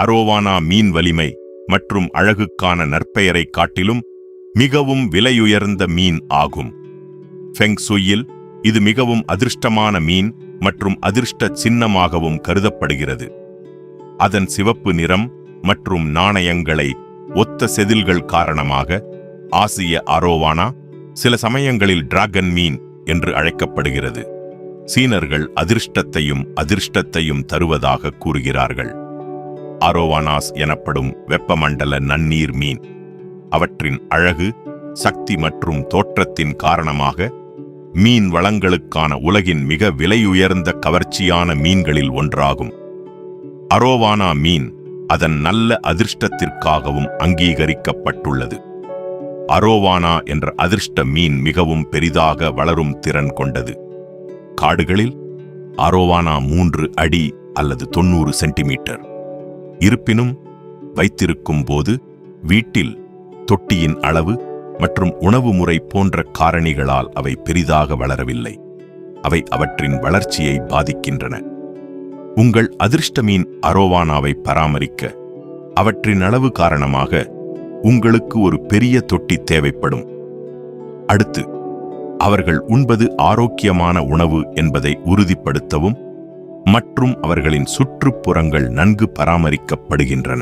அரோவானா மீன் வலிமை மற்றும் அழகுக்கான நற்பெயரை காட்டிலும் மிகவும் விலையுயர்ந்த மீன் ஆகும். ஃபெங் சுயில் இது மிகவும் அதிர்ஷ்டமான மீன் மற்றும் அதிர்ஷ்ட சின்னமாகவும் கருதப்படுகிறது. அதன் சிவப்பு நிறம் மற்றும் நாணயங்களை ஒத்த செதில்கள் காரணமாக ஆசிய அரோவானா சில சமயங்களில் டிராகன் மீன் என்று அழைக்கப்படுகிறது. சீனர்கள் அதிர்ஷ்டத்தையும் தருவதாக கூறுகிறார்கள். அரோவானாஸ் எனப்படும் வெப்பமண்டல நன்னீர் மீன் அவற்றின் அழகு, சக்தி மற்றும் தோற்றத்தின் காரணமாக மீன் வளங்களுக்கான உலகின் மிக விலையுயர்ந்த கவர்ச்சியான மீன்களில் ஒன்றாகும். அரோவானா மீன் அதன் நல்ல அதிர்ஷ்டத்திற்காகவும் அங்கீகரிக்கப்பட்டுள்ளது. அரோவானா என்ற அதிர்ஷ்ட மீன் மிகவும் பெரிதாக வளரும் திறன் கொண்டது. காடுகளில் அரோவானா 3 அடி அல்லது 90 சென்டிமீட்டர். இருப்பினும் வைத்திருக்கும் போது வீட்டில் தொட்டியின் அளவு மற்றும் உணவு முறை போன்ற காரணிகளால் அவை பெரிதாக வளரவில்லை. அவை அவற்றின் வளர்ச்சியை பாதிக்கின்றன. உங்கள் அதிர்ஷ்ட மீன் அரோவானாவை பராமரிக்க அவற்றின் அளவு காரணமாக உங்களுக்கு ஒரு பெரிய தொட்டி தேவைப்படும். அடுத்து, அவர்கள் உண்பது ஆரோக்கியமான உணவு என்பதை உறுதிப்படுத்தவும் மற்றும் அவர்களின் சுற்றுப்புறங்கள் நன்கு பராமரிக்கப்படுகின்றன.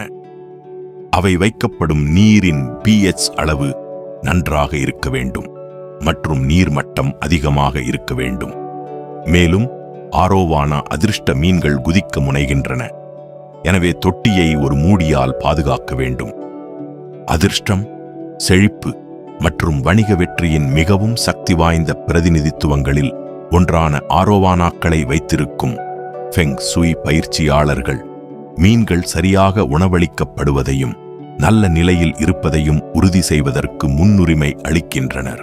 அவை வைக்கப்படும் நீரின் pH அளவு நன்றாக இருக்க வேண்டும் மற்றும் நீர்மட்டம் அதிகமாக இருக்க வேண்டும். மேலும் அரோவானா அதிர்ஷ்ட மீன்கள் குதிக்க முனைகின்றன. எனவே தொட்டியை ஒரு மூடியால் பாதுகாக்க வேண்டும். அதிர்ஷ்டம், செழிப்பு மற்றும் வணிக வெற்றியின் மிகவும் சக்தி வாய்ந்த பிரதிநிதித்துவங்களில் ஒன்றான அரோவானாக்களை வைத்திருக்கும் ஃபெங் சுய் பயிற்சியாளர்கள் மீன்கள் சரியாக உணவளிக்கப்படுவதையும் நல்ல நிலையில் இருப்பதையும் உறுதி செய்வதற்கு முன்னுரிமை அளிக்கின்றனர்.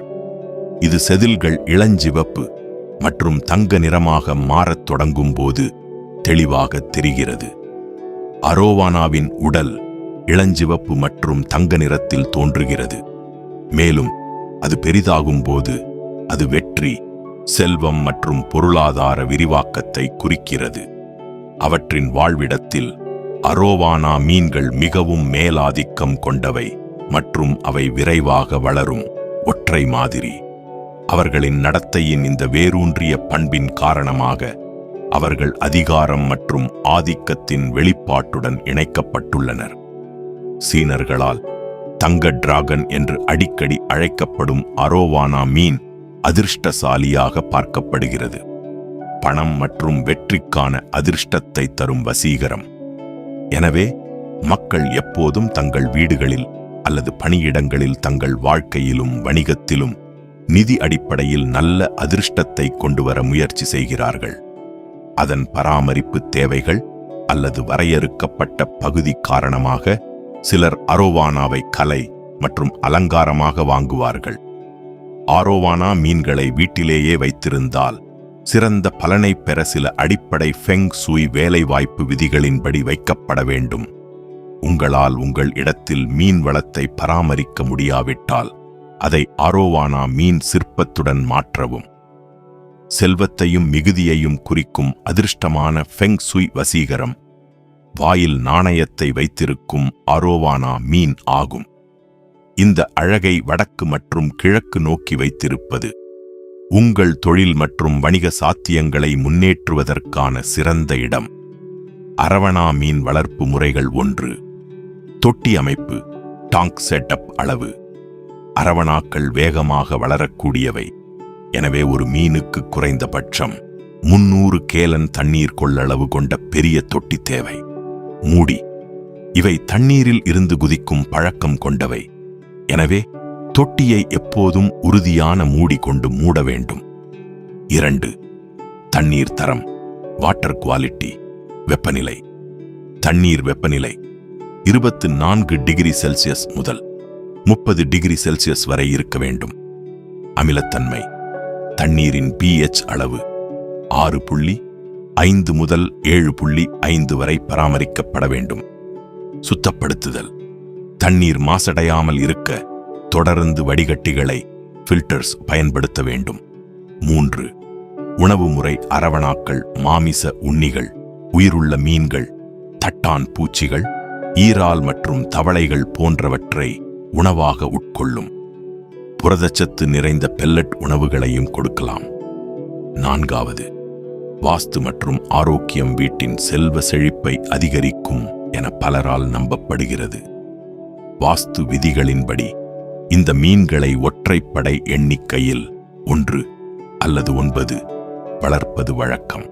இது செதில்கள் இளஞ்சிவப்பு மற்றும் தங்க நிறமாக மாறத் தொடங்கும் போது தெளிவாக தெரிகிறது. அரோவானாவின் உடல் இளஞ்சிவப்பு மற்றும் தங்க நிறத்தில் தோன்றுகிறது. மேலும் அது பெரிதாகும் போது அது வெற்றி, செல்வம் மற்றும் பொருளாதார விரிவாக்கத்தை குறிக்கிறது. அவற்றின் வாழ்விடத்தில் அரோவானா மீன்கள் மிகவும் மேலாதிக்கம் கொண்டவை மற்றும் அவை விரைவாக வளரும் ஒற்றை மாதிரி. அவர்களின் நடத்தையின் இந்த வேரூன்றிய பண்பின் காரணமாக அவர்கள் அதிகாரம் மற்றும் ஆதிக்கத்தின் வெளிப்பாட்டுடன் இணைக்கப்பட்டுள்ளனர். சீனர்களால் தங்க டிராகன் என்று அடிக்கடி அழைக்கப்படும் அரோவானா மீன் அதிர்ஷ்டசாலியாக பார்க்கப்படுகிறது. பணம் மற்றும் வெற்றிக்கான அதிர்ஷ்டத்தை தரும் வசீகரம். எனவே மக்கள் எப்போதும் தங்கள் வீடுகளில் அல்லது பணியிடங்களில் தங்கள் வாழ்க்கையிலும் வணிகத்திலும் நிதி அடிப்படையில் நல்ல அதிர்ஷ்டத்தை கொண்டுவர முயற்சி செய்கிறார்கள். அதன் பராமரிப்பு தேவைகள் அல்லது வரையறுக்கப்பட்ட பகுதி காரணமாக சிலர் அரோவானாவை கலை மற்றும் அலங்காரமாக வாங்குவார்கள். அரோவானா மீன்களை வீட்டிலேயே வைத்திருந்தால் சிறந்த பலனை பெற சில அடிப்படை ஃபெங் சுய் வேலைவாய்ப்பு விதிகளின்படி வைக்கப்பட வேண்டும். உங்களால் உங்கள் இடத்தில் மீன் வளத்தை பராமரிக்க முடியாவிட்டால் அதை அரோவானா மீன் சிற்பத்துடன் மாற்றவும். செல்வத்தையும் மிகுதியையும் குறிக்கும் அதிர்ஷ்டமான ஃபெங் சுய் வசீகரம் வாயில் நாணயத்தை வைத்திருக்கும் அரோவானா மீன் ஆகும். இந்த அழகை வடக்கு மற்றும் கிழக்கு நோக்கி வைத்திருப்பது உங்கள் தொழில் மற்றும் வணிக சாத்தியங்களை முன்னேற்றுவதற்கான சிறந்த இடம். அரவணா மீன் வளர்ப்பு முறைகள் 1. தொட்டி அமைப்பு. டாங்க் செட்டப் அளவு. அரவணாக்கள் வேகமாக வளரக்கூடியவை. எனவே ஒரு மீனுக்கு குறைந்தபட்சம் 300 கேலன் தண்ணீர் கொள்ளளவு கொண்ட பெரிய தொட்டி தேவை. மூடி. இவை தண்ணீரில் இருந்து குதிக்கும் பழக்கம் கொண்டவை. எனவே தொட்டியை எப்போதும் உறுதியான மூடி கொண்டு மூட வேண்டும். 2. தண்ணீர் தரம். Water quality. வெப்பநிலை. தண்ணீர் வெப்பநிலை 24 டிகிரி செல்சியஸ் முதல் 30 டிகிரி செல்சியஸ் வரை இருக்க வேண்டும். அமிலத்தன்மை. தண்ணீரின் pH அளவு 6.5 முதல் 7.5 வரை பராமரிக்கப்பட வேண்டும். சுத்தப்படுத்துதல். தண்ணீர் மாசடையாமல் இருக்க தொடர்ந்து வடிகட்டிகளை ஃபில்டர்ஸ் பயன்படுத்த வேண்டும். 3. உணவு முறை. அரவணாக்கள் மாமிச உண்ணிகள், உயிருள்ள மீன்கள், தட்டான் பூச்சிகள் ஈரால் மற்றும் தவளைகள் போன்றவற்றை உணவாக உட்கொள்ளும். புரதச்சத்து நிறைந்த பெல்லட் உணவுகளையும் கொடுக்கலாம். 4வது, வாஸ்து மற்றும் ஆரோக்கியம் வீட்டின் செல்வ செழிப்பை அதிகரிக்கும் என பலரால் நம்பப்படுகிறது. வாஸ்து விதிகளின்படி இந்த மீன்களை ஒற்றைப்படை எண்ணிக்கையில் 1 அல்லது 9 வளர்ப்பது வழக்கம்.